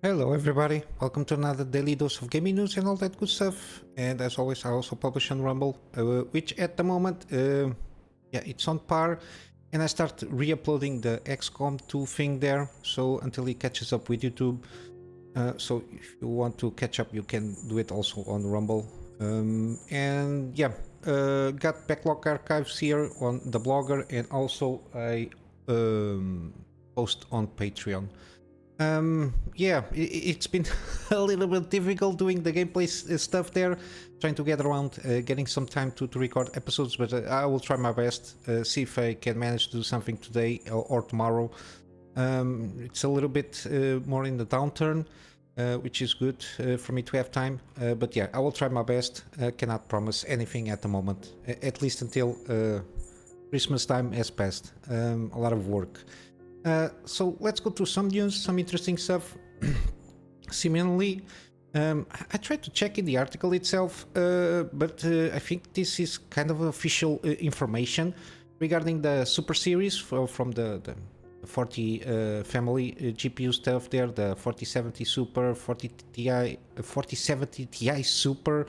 Hello everybody, welcome to another daily dose of gaming news and all that good stuff. And as always, I also publish on Rumble, which at the moment, yeah, it's on par. And I start re-uploading the XCOM 2 thing there, so until it catches up with YouTube. So if you want to catch up, you can do it also on Rumble. And yeah, got backlog archives here on the blogger, and also I post on Patreon. Yeah, it's been a little bit difficult doing the gameplay stuff there, trying to get around getting some time to record episodes, but I will try my best, see if I can manage to do something today or tomorrow. It's a little bit more in the downturn, which is good for me to have time, but yeah, I will try my best. Cannot promise anything at the moment, at least until Christmas time has passed. A lot of work. So let's go through some news, some interesting stuff. Seemingly, I tried to check in the article itself, but I think this is kind of official information regarding the Super Series from the 40 family GPU stuff there, the 4070 Super, 4070 Ti Super,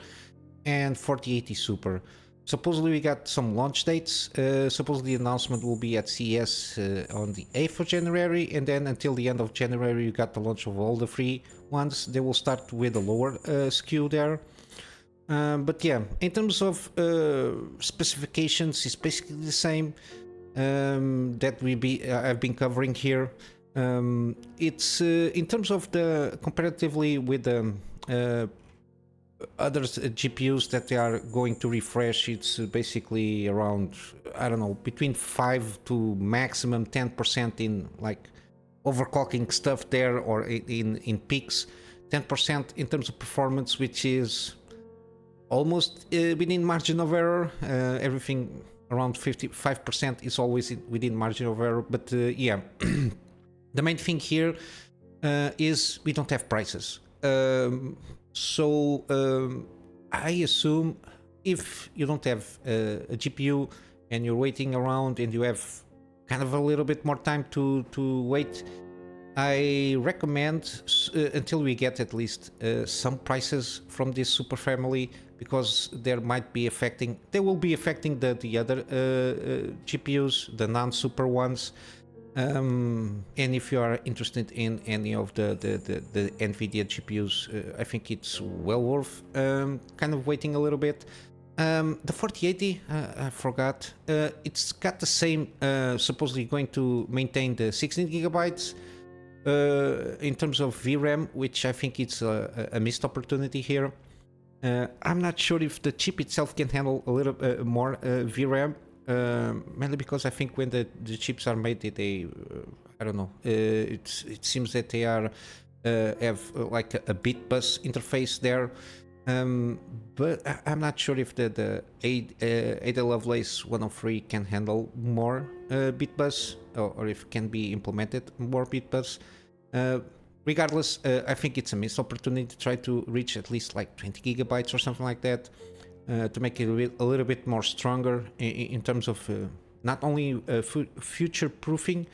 and 4080 Super. Supposedly we got some launch dates. Supposedly the announcement will be at CES on the 8th of January, and then until the end of January you got the launch of all the free ones. They will start with a lower SKU there. But yeah, in terms of specifications, it's basically the same that I've been covering here. It's in terms of the comparatively with the other GPUs that they are going to refresh, it's basically around, I don't know, between 5 to maximum 10% in like overclocking stuff there, or in peaks, 10% in terms of performance, which is almost within margin of error. Everything around 55% is always within margin of error, but yeah, the main thing here is we don't have prices. So I assume if you don't have a GPU and you're waiting around and you have kind of a little bit more time to wait, I recommend until we get at least some prices from this super family, because they will be affecting the other GPUs, the non-super ones. And if you are interested in any of the NVIDIA GPUs, I think it's well worth kind of waiting a little bit. The 4080, I forgot, it's got the same, supposedly going to maintain the 16 gigabytes in terms of VRAM, which I think it's a missed opportunity here. I'm not sure if the chip itself can handle a little more VRAM. Mainly because I think when the chips are made, they I don't know. It seems that they are have like a bit bus interface there, but I'm not sure if the Ada Lovelace 103 can handle more bit bus, or if it can be implemented more bit bus. Regardless, I think it's a missed opportunity to try to reach at least like 20 gigabytes or something like that. To make it a little bit more stronger in terms of not only future proofing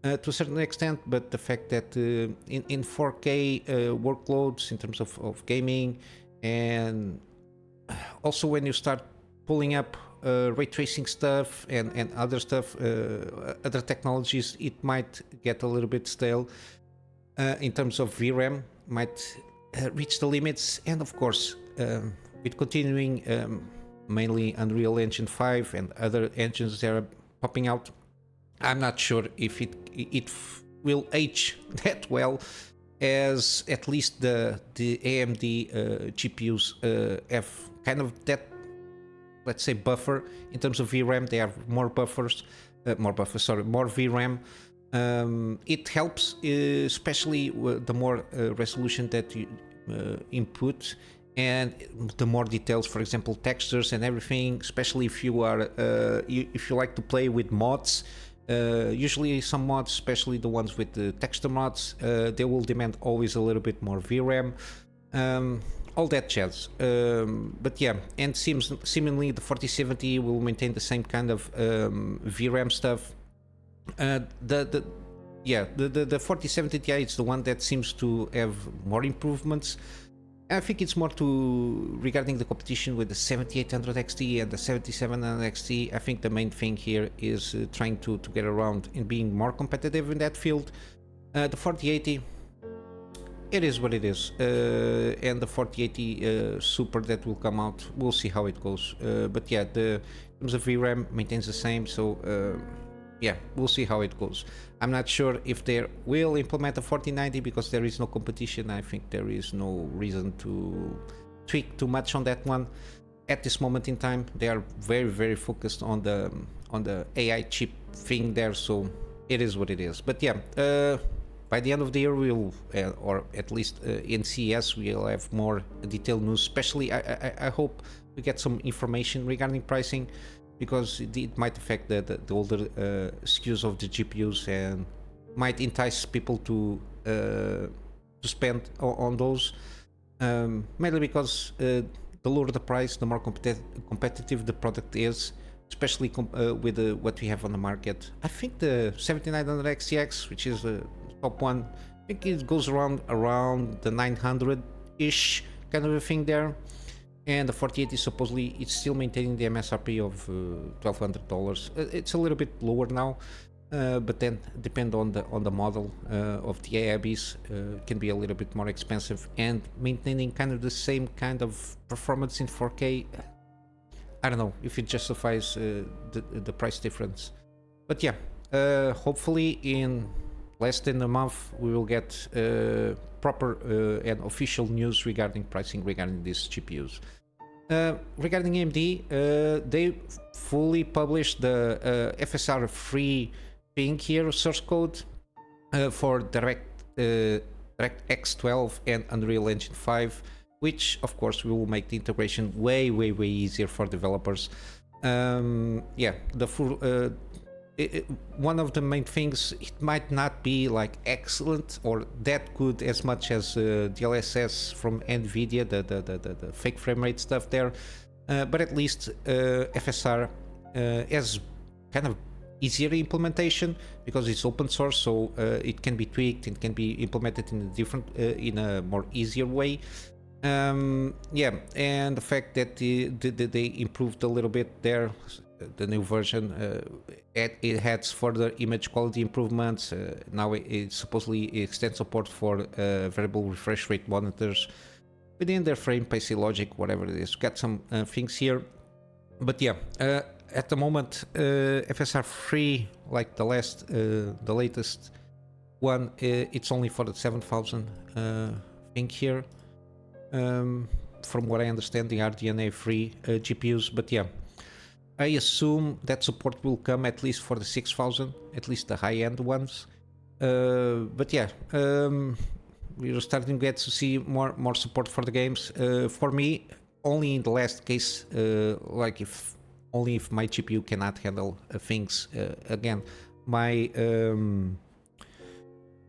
to a certain extent, but the fact that in 4K workloads, in terms of gaming, and also when you start pulling up ray tracing stuff and other stuff, other technologies, it might get a little bit stale in terms of VRAM, might reach the limits. And of course, with continuing mainly Unreal Engine 5 and other engines that are popping out, I'm not sure if it will age that well, as at least the AMD GPUs have kind of that, let's say, buffer in terms of VRAM. They have more VRAM. It helps, especially the more resolution that you input, and the more details, for example, textures and everything, especially if you are if you like to play with mods. Usually some mods, especially the ones with the texture mods, they will demand always a little bit more VRAM. all that jazz. But yeah, and seemingly the 4070 will maintain the same kind of VRAM stuff. The 4070 Ti is the one that seems to have more improvements. I think it's more to regarding the competition with the 7800 XT and the 7700 XT. I think the main thing here is trying to get around and being more competitive in that field. The 4080, it is what it is, and the 4080 Super that will come out, we'll see how it goes. But yeah, in terms of VRAM maintains the same, so yeah, we'll see how it goes. I'm not sure if they will implement a 4090 because there is no competition. I think there is no reason to tweak too much on that one at this moment in time. They are very focused on the AI chip thing there, so it is what it is. But yeah, by the end of the year we'll or at least in CES we'll have more detailed news. Especially I hope we get some information regarding pricing, because it might affect the older SKUs of the GPUs and might entice people to spend on those, mainly because the lower the price, the more competitive the product is, especially with what we have on the market. I think the 7900 XTX, which is the top one, I think it goes around the 900-ish kind of a thing there. And the 4080 supposedly it's still maintaining the MSRP of $1,200. It's a little bit lower now, but then depend on the model of the AIBs, can be a little bit more expensive, and maintaining kind of the same kind of performance in 4K. I don't know if it justifies the price difference. But yeah, hopefully in less than a month we will get proper and official news regarding pricing regarding these GPUs. Regarding AMD, they fully published the FSR3 thing here, source code for DirectX 12 and Unreal Engine 5, which of course will make the integration way easier for developers. Yeah, the full one of the main things, it might not be like excellent or that good as much as DLSS from NVIDIA, the fake frame rate stuff there, but at least FSR has kind of easier implementation because it's open source, so it can be tweaked and can be implemented in a different in a more easier way. Yeah, and the fact that they improved a little bit there, the new version, it has further image quality improvements. Now it supposedly extends support for variable refresh rate monitors within their frame pacing logic, whatever it is. Got some things here, but yeah, at the moment FSR3, like the latest one, it's only for the 7000 thing here. From what I understand, the RDNA free GPUs, but yeah, I assume that support will come at least for the 6000, at least the high-end ones. But yeah, we're starting to get to see more support for the games. For me, only in the last case, like if my GPU cannot handle things. Again, my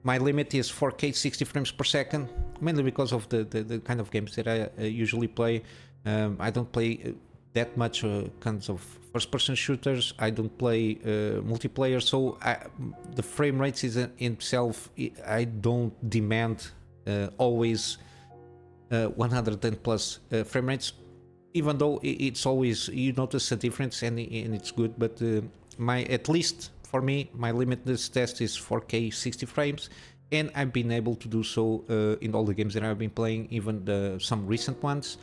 limit is 4K 60 frames per second, mainly because of the kind of games that I usually play. I don't play that much kinds of first-person shooters. I don't play multiplayer, so the frame rates is in itself, I don't demand always 110 plus frame rates, even though it's always, you notice a difference and it's good. But at least for me, my limitless test is 4K 60 frames, and I've been able to do so in all the games that I've been playing, even some recent ones,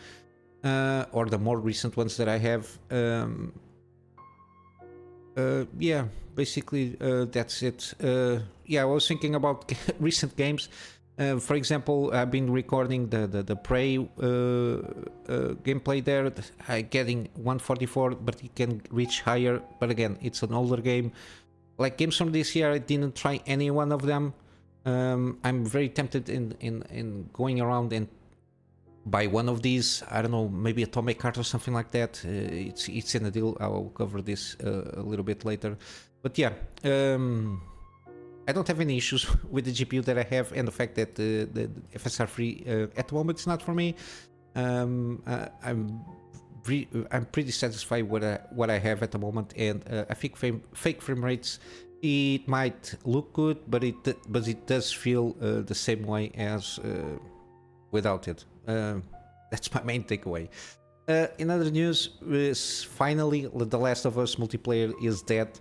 or the more recent ones that I have. Yeah, basically that's it. Yeah, I was thinking about recent games. For example, I've been recording the Prey gameplay there. Getting 144, but it can reach higher. But again, it's an older game. Like games from this year, I didn't try any one of them. I'm very tempted in going around and buy one of these. I don't know, maybe Atomic Heart or something like that. It's in a deal. I will cover this a little bit later. But yeah, I don't have any issues with the GPU that I have, and the fact that the FSR3 at the moment is not for me. I'm pretty satisfied with what I have at the moment, and I think fake frame rates, it might look good, but it does feel the same way as without it. That's my main takeaway. In other news, is finally The Last of Us multiplayer is dead.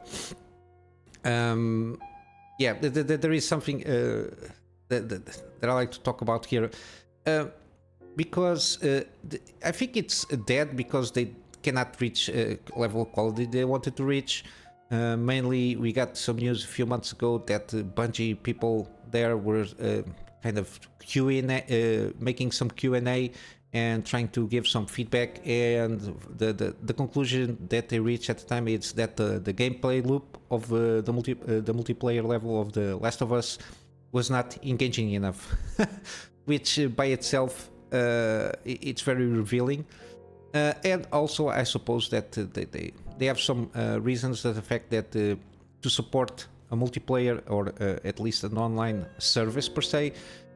Yeah, there is something that I like to talk about here. Because I think it's dead because they cannot reach level of quality they wanted to reach. Mainly, we got some news a few months ago that Bungie people there were kind of making some Q&A and trying to give some feedback, and the conclusion that they reached at the time is that the gameplay loop of the multiplayer level of The Last of Us was not engaging enough, which by itself it's very revealing. And also, I suppose that they have some reasons that the fact that to support a multiplayer or at least an online service per se,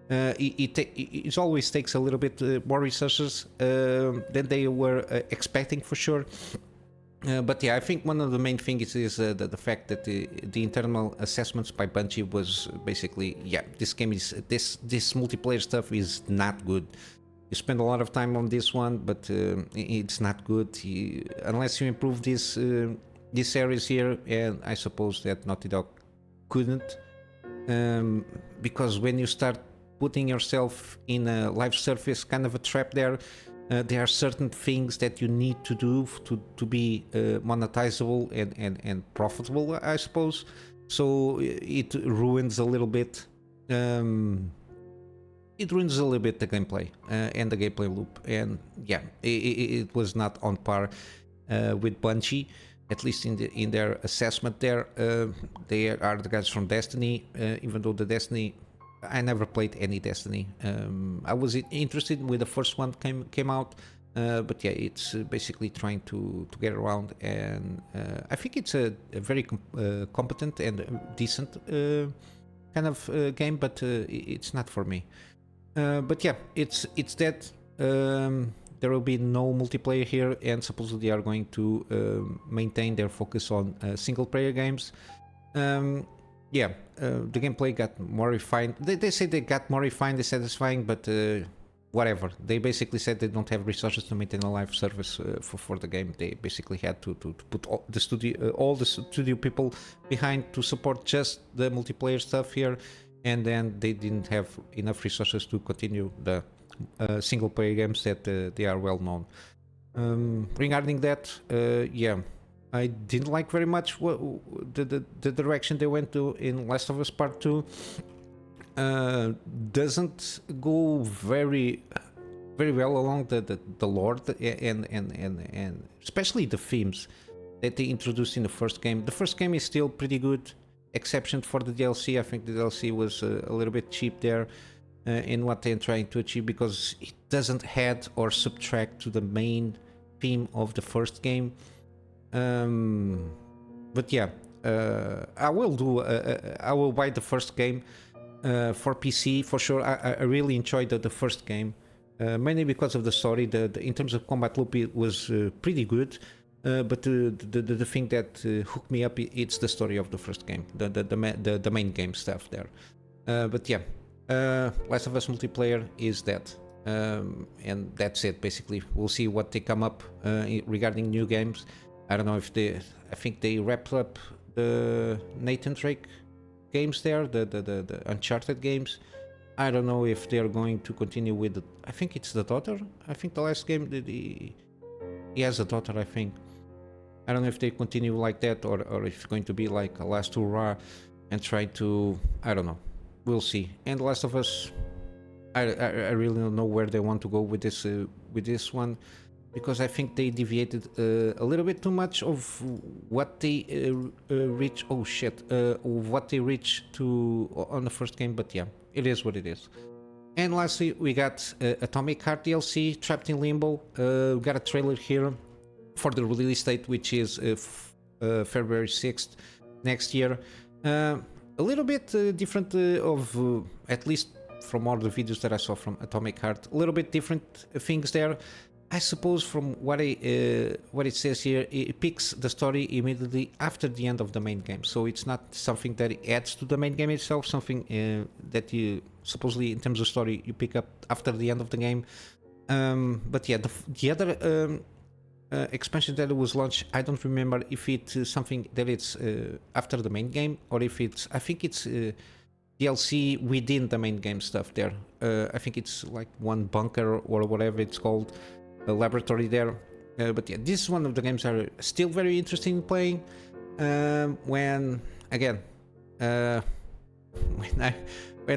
it always takes a little bit more resources than they were expecting for sure. But yeah, I think one of the main things is the fact that the internal assessments by Bungie was basically, yeah, this game is this multiplayer stuff is not good. You spend a lot of time on this one, but it's not good unless you improve this areas here. And I suppose that Naughty Dog couldn't, because when you start putting yourself in a live service kind of a trap there are certain things that you need to do to be monetizable and profitable, I suppose. So it ruins a little bit. It ruins a little bit the gameplay and the gameplay loop, and yeah, it was not on par with Bungie, at least in their assessment. There, they are the guys from Destiny, even though the Destiny, I never played any Destiny. I was interested when the first one came out, but yeah, it's basically trying to get around, and I think it's a very competent and decent kind of game, but it's not for me. But yeah, it's dead. There will be no multiplayer here, and supposedly they are going to maintain their focus on single player games. Yeah, the gameplay got more refined. They say they got more refined and satisfying, but whatever. They basically said they don't have resources to maintain a live service for the game. They basically had to put all the studio people behind to support just the multiplayer stuff here, and then they didn't have enough resources to continue the single player games that they are well known. Regarding that, yeah, I didn't like very much the direction they went to in Last of Us Part 2. Doesn't go very well along the lore and especially the themes that they introduced in the first game. The first game is still pretty good, exception for the DLC. I think the DLC was a little bit cheap there in what they're trying to achieve, because it doesn't add or subtract to the main theme of the first game. But yeah, I will buy the first game for PC for sure. I really enjoyed the first game, mainly because of the story. In terms of combat loop, it was pretty good. But the thing that hooked me up, it's the story of the first game, the main game stuff there. But yeah, Last of Us multiplayer is dead. And that's it basically. We'll see what they come up regarding new games. I don't know if I think they wrapped up the Nathan Drake games there, the Uncharted games. I don't know if they are going to continue with I think it's the daughter. I think the last game he has a daughter, I think. I don't know if they continue like that, or if it's going to be like a last hurrah and try to, I don't know. We'll see. And The Last of Us, I really don't know where they want to go with this one, because I think they deviated a little bit too much of what they reached. Oh shit! What they reached to on the first game. But yeah, it is what it is. And lastly, we got Atomic Heart DLC, Trapped in Limbo. We got a trailer here for the release date, which is February 6th next year. A little bit different of at least from all the videos that I saw from Atomic Heart. A little bit different things there. I suppose from what it says here, it picks the story immediately after the end of the main game. So it's not something that it adds to the main game itself, something that you supposedly, in terms of story, you pick up after the end of the game. But yeah, the other expansion that was launched, I don't remember if it's something that it's after the main game or if it's, I think it's DLC within the main game stuff there. I think it's like one bunker or whatever it's called. A laboratory there, but yeah, this is one of the games that are still very interesting in playing. When again, when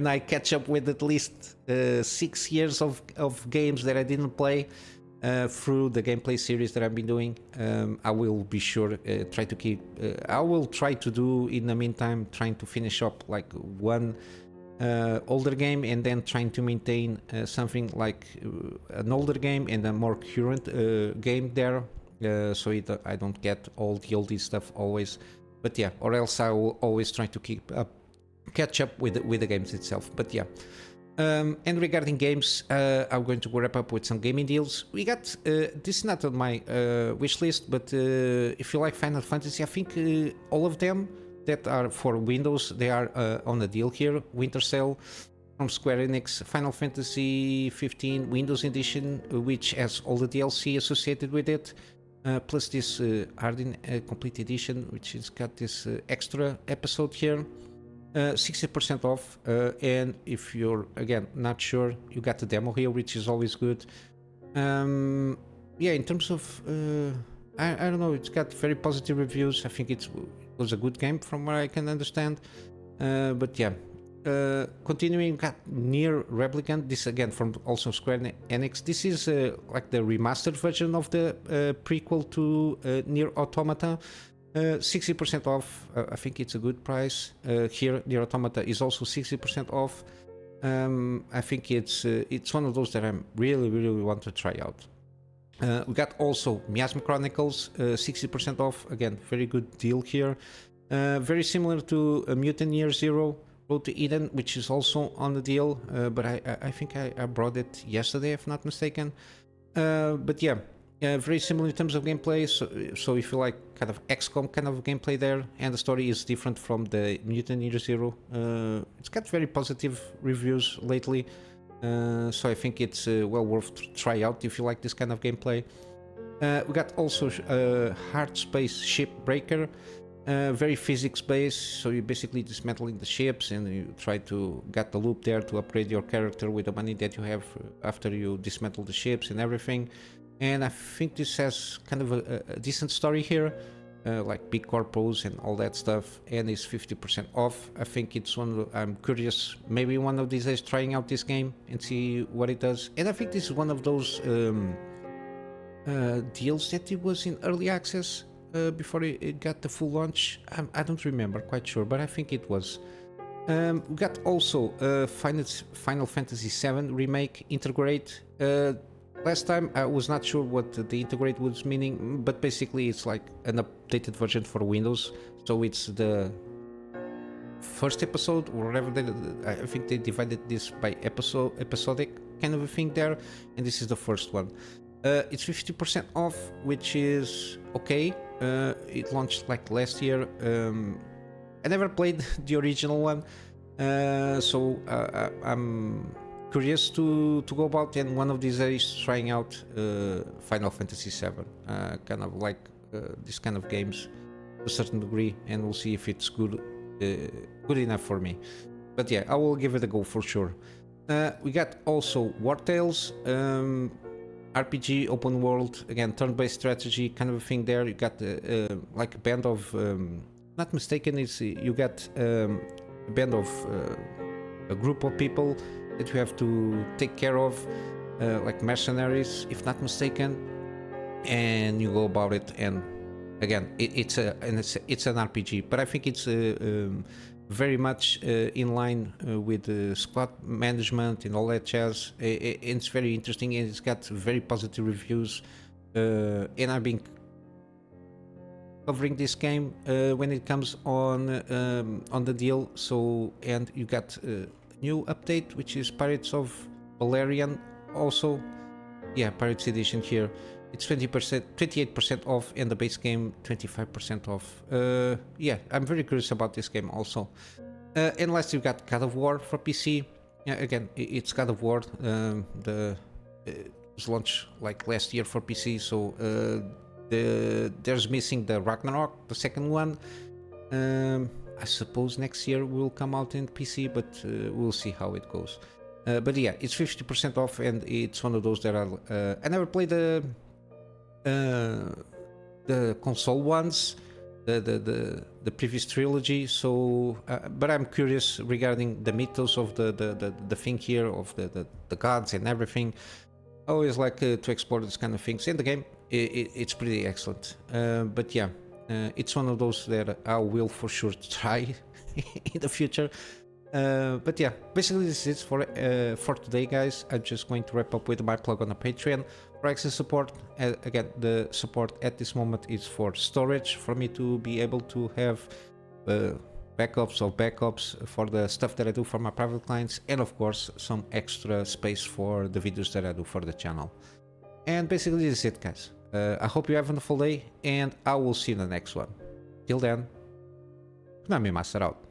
I catch up with at least 6 years of games that I didn't play through the gameplay series that I've been doing, I will be sure try to keep. I will try to do in the meantime, trying to finish up like one older game and then trying to maintain something like an older game and a more current game there, so I don't get all the oldie stuff always. But yeah, or else I will always try to catch up with the games itself. But yeah, and regarding games, I'm going to wrap up with some gaming deals. We got this is not on my wish list, but if you like Final Fantasy, I think all of them that are for Windows, they are on a deal here. Winter Sale from Square Enix, Final Fantasy 15 Windows Edition, which has all the DLC associated with it, plus this Arden Complete Edition, which has got this extra episode here, 60% off. And if you're again not sure, you got the demo here, which is always good. Yeah, in terms of I don't know, it's got very positive reviews. I think it was a good game from what I can understand. But yeah, continuing, got Nier Replicant. This again from also Square Enix. This is like the remastered version of the prequel to Nier Automata. 60% off. I think it's a good price. Here, Nier Automata is also 60% off. I think it's one of those that I really want to try out. We got also Miasma Chronicles, 60% off. Again, very good deal here. Very similar to Mutant Year Zero, Road to Eden, which is also on the deal. But I think I brought it yesterday, if not mistaken. But yeah, very similar in terms of gameplay. So if you like kind of XCOM kind of gameplay there, and the story is different from the Mutant Year Zero. It's got very positive reviews lately. So I think it's well worth to try out if you like this kind of gameplay. We got also Hard Space Shipbreaker, very physics-based, so you're basically dismantling the ships and you try to get the loop there to upgrade your character with the money that you have after you dismantle the ships and everything. And I think this has kind of a decent story here. Like big corpos and all that stuff, and it's 50% off. I think it's I'm curious, maybe one of these days trying out this game and see what it does. And I think this is one of those deals that it was in early access before it got the full launch. I don't remember quite sure, but I think it was. We got also Final Fantasy VII Remake Integrate. Last time I was not sure what the integrate was meaning, but basically it's like an updated version for Windows. So it's the first episode or whatever. I think they divided this by episodic kind of a thing there, and this is the first one. It's 50% off, which is okay. It launched like last year. I never played the original one, so I'm curious to go about, and one of these days trying out Final Fantasy VII, kind of like this kind of games to a certain degree, and we'll see if it's good enough for me. But yeah, I will give it a go for sure. We got also Wartales, RPG open world, again turn-based strategy kind of a thing there. You got like a band of, not mistaken, it's you got a band of a group of people that you have to take care of, like mercenaries, if not mistaken, and you go about it. And again, it's an RPG, but I think it's very much in line with squad management and all that jazz. It's very interesting, and it's got very positive reviews. And I've been covering this game when it comes on the deal. So, and you got new update, which is Pirates of Valerian. Also, yeah, Pirates Edition here. It's 20%, 28% off, and the base game 25% off. Yeah, I'm very curious about this game also. And last, you've got God of War for PC. Yeah, again, it's God of War. It was launched like last year for PC, so there's missing the Ragnarok, the second one. I suppose next year will come out in PC, but we'll see how it goes. But yeah, it's 50% off, and it's one of those that I never played the console ones, the previous trilogy. So, but I'm curious regarding the mythos of the thing here of the gods and everything. I always like to explore this kind of things in the game. It's pretty excellent. But yeah, it's one of those that I will for sure try in the future. But yeah, basically this is it for today, guys. I'm just going to wrap up with my plug on the Patreon for access support. Again, the support at this moment is for storage, for me to be able to have backups for the stuff that I do for my private clients, and of course some extra space for the videos that I do for the channel. And basically this is it, guys. I hope you have a wonderful day, and I will see you in the next one. Till then, Kunamy Master out.